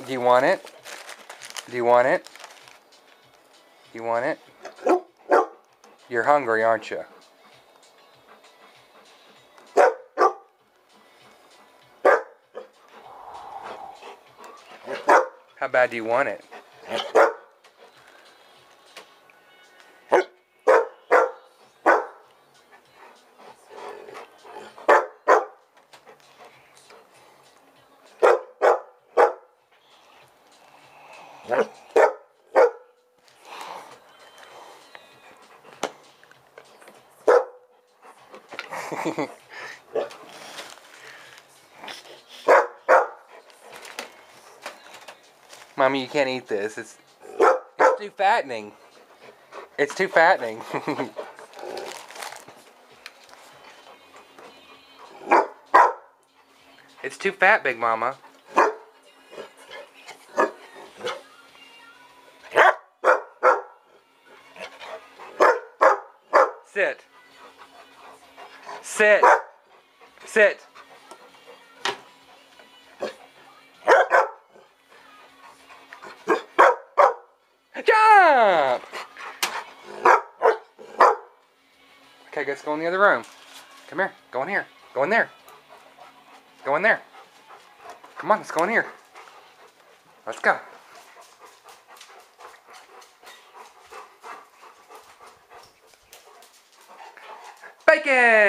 Do you want it? Do you want it? Do you want it? You're hungry, aren't you? How bad do you want it? Mommy, you can't eat this. It's too fattening. It's too fattening. It's too fat, Big Mama. Sit. Sit. Sit. Jump! Okay, let's go in the other room. Come here. Go in here. Go in there. Go in there. Come on, let's go in here. Let's go. Bacon!